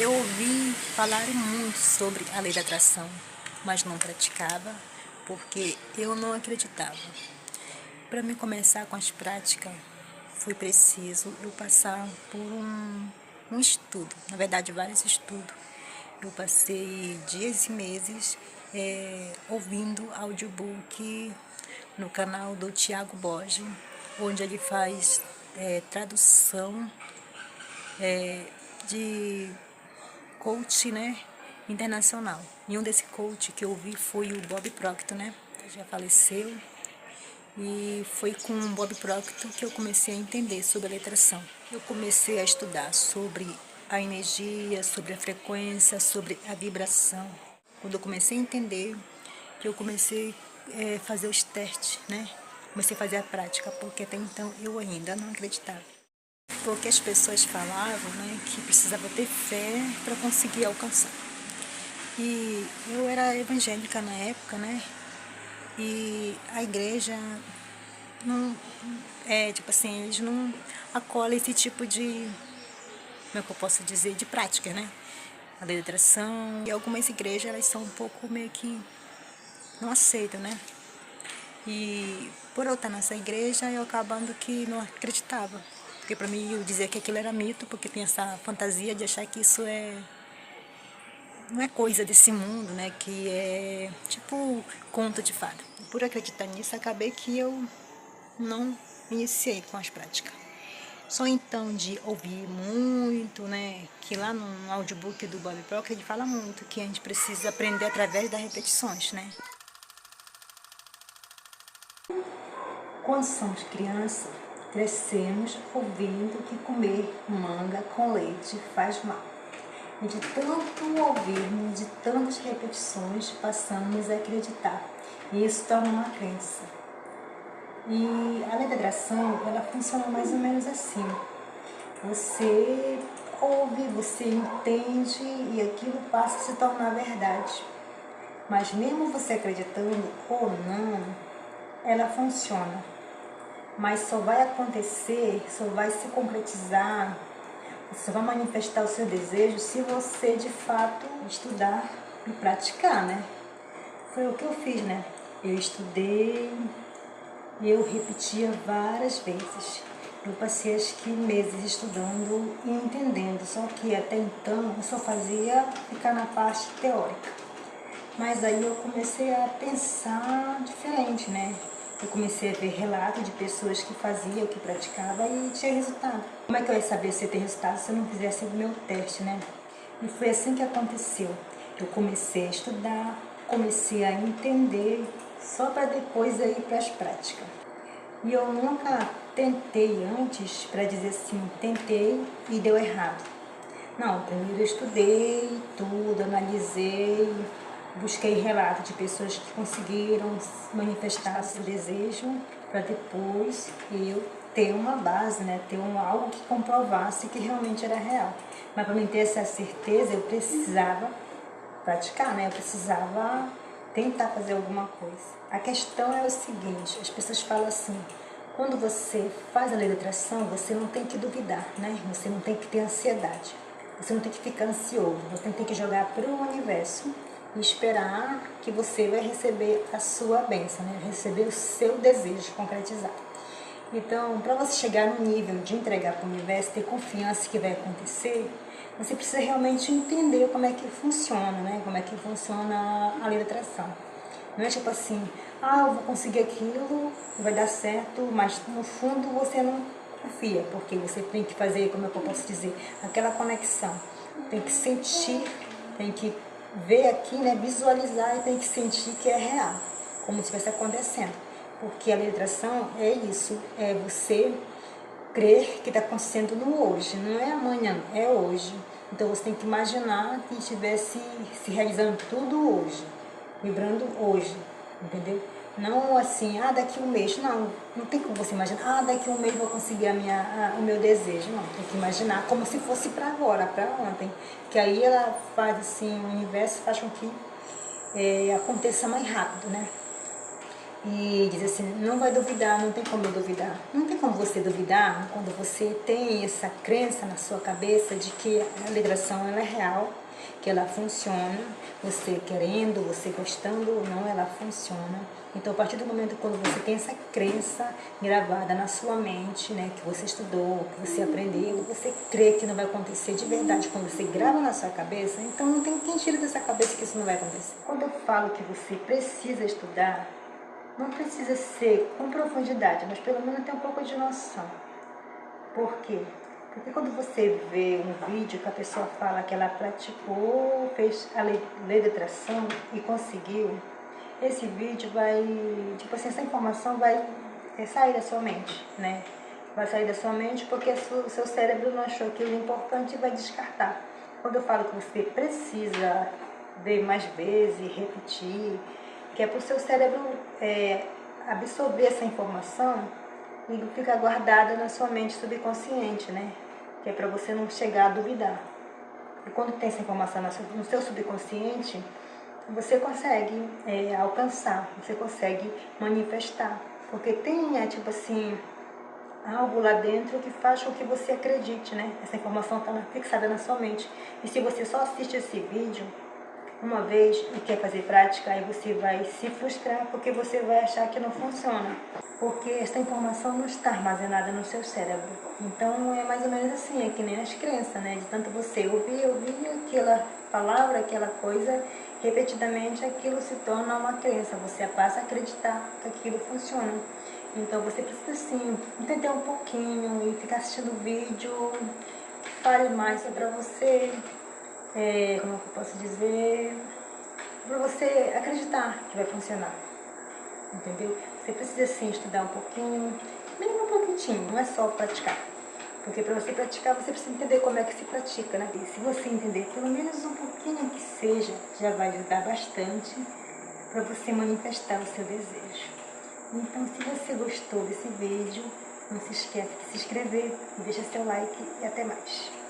Eu ouvi falar muito sobre a lei da atração, mas não praticava porque eu não acreditava. Para mim começar com as práticas, foi preciso eu passar por um estudo, na verdade vários estudos. Eu passei dias e meses ouvindo audiobook no canal do Tiago Borges, onde ele faz tradução de coach, né, internacional. E um desse coach que eu vi foi o Bob Proctor, né, que já faleceu. E foi com o Bob Proctor que eu comecei a entender sobre a letração. Eu comecei a estudar sobre a energia, sobre a frequência, sobre a vibração. Quando eu comecei a entender, que eu comecei a fazer os testes, né? Comecei a fazer a prática, porque até então eu ainda não acreditava. Porque as pessoas falavam, né, que precisava ter fé para conseguir alcançar. E eu era evangélica na época, né? E a igreja não tipo assim, eles não acolhem esse tipo de, como é que eu posso dizer, de prática, né? A lei da atração. E algumas igrejas, elas são um pouco meio que não aceitam, né? E por eu estar nessa igreja, eu acabando que não acreditava. Porque para mim eu dizia que aquilo era mito, porque tem essa fantasia de achar que isso não é coisa desse mundo, né? Que é tipo conto de fada. E por acreditar nisso, acabei que eu não iniciei com as práticas. Só então de ouvir muito, né? Que lá no audiobook do Bob Proctor ele fala muito que a gente precisa aprender através das repetições, né? Quando somos crianças, crescemos ouvindo que comer manga com leite faz mal. E de tanto ouvirmos, de tantas repetições, passamos a acreditar. E isso torna uma crença. E a lei da atração, ela funciona mais ou menos assim. Você ouve, você entende e aquilo passa a se tornar verdade. Mas mesmo você acreditando ou não, ela funciona. Mas só vai acontecer, só vai se concretizar, você vai manifestar o seu desejo se você de fato estudar e praticar, né? Foi o que eu fiz, né? Eu estudei e eu repetia várias vezes. Eu passei acho que meses estudando e entendendo, só que até então eu só fazia ficar na parte teórica. Mas aí eu comecei a pensar diferente, né? Eu comecei a ver relatos de pessoas que faziam, que praticavam e tinha resultado. Como é que eu ia saber se ia ter resultado se eu não fizesse o meu teste, né? E foi assim que aconteceu. Eu comecei a estudar, comecei a entender, só para depois ir para as práticas. E eu nunca tentei antes para dizer assim, tentei e deu errado. Não, primeiro eu estudei tudo, analisei, busquei relatos de pessoas que conseguiram manifestar seu desejo para depois eu ter uma base, né? Ter algo que comprovasse que realmente era real. Mas para mim ter essa certeza, eu precisava praticar, né? Eu precisava tentar fazer alguma coisa. A questão é o seguinte, as pessoas falam assim, quando você faz a lei da atração, você não tem que duvidar, né? Você não tem que ter ansiedade. Você não tem que ficar ansioso, você tem que jogar para o universo e esperar que você vai receber a sua bênção, né? Receber o seu desejo concretizado. Então, para você chegar no nível de entregar para o universo, ter confiança que vai acontecer, você precisa realmente entender como é que funciona, né? Como é que funciona a lei da atração. Não é tipo assim, eu vou conseguir aquilo, vai dar certo, mas no fundo você não confia, porque você tem que fazer, como é que eu posso dizer, aquela conexão. Tem que sentir, tem que ver aqui, né, visualizar e tem que sentir que é real, como se estivesse acontecendo. Porque a lei da atração é isso, é você crer que está acontecendo no hoje, não é amanhã, é hoje. Então você tem que imaginar que estivesse se realizando tudo hoje, vibrando hoje, entendeu? Não assim, daqui um mês, não tem como você imaginar, daqui um mês vou conseguir o meu desejo, não, tem que imaginar como se fosse para agora, para ontem, que aí ela faz assim, o universo faz com que aconteça mais rápido, né? e diz assim, não vai duvidar, não tem como eu duvidar. Não tem como você duvidar quando você tem essa crença na sua cabeça de que a ligação ela é real, que ela funciona, você querendo, você gostando ou não, ela funciona. Então, a partir do momento quando você tem essa crença gravada na sua mente, né, que você estudou, que você aprendeu, você crê que não vai acontecer de verdade, quando você grava na sua cabeça, então não tem quem tira dessa cabeça que isso não vai acontecer. Quando eu falo que você precisa estudar, não precisa ser com profundidade, mas pelo menos ter um pouco de noção. Por quê? Porque quando você vê um vídeo que a pessoa fala que ela praticou, fez a lei da atração e conseguiu, esse vídeo vai, tipo assim, essa informação vai sair da sua mente, né? Vai sair da sua mente porque o seu cérebro não achou aquilo importante e vai descartar. Quando eu falo que você precisa ver mais vezes, repetir, que é para o seu cérebro absorver essa informação e ficar guardada na sua mente subconsciente, né? Que é para você não chegar a duvidar. E quando tem essa informação no seu subconsciente, você consegue alcançar, você consegue manifestar. Porque tem, tipo assim, algo lá dentro que faz com que você acredite, né? Essa informação está fixada na sua mente. E se você só assiste esse vídeo uma vez e quer fazer prática, aí você vai se frustrar porque você vai achar que não funciona. Porque esta informação não está armazenada no seu cérebro. Então é mais ou menos assim, é que nem as crenças, né? De tanto você ouvir aquela palavra, aquela coisa, repetidamente aquilo se torna uma crença. Você passa a acreditar que aquilo funciona. Então você precisa sim entender um pouquinho e ficar assistindo o vídeo, fale mais para você, como eu posso dizer, para você acreditar que vai funcionar. Entendeu? Você precisa sim estudar um pouquinho, mesmo um pouquinho, não é só praticar. Porque para você praticar, você precisa entender como é que se pratica, né? E se você entender pelo menos um pouquinho que seja, já vai ajudar bastante para você manifestar o seu desejo. Então, se você gostou desse vídeo, não se esqueça de se inscrever, deixa seu like e até mais.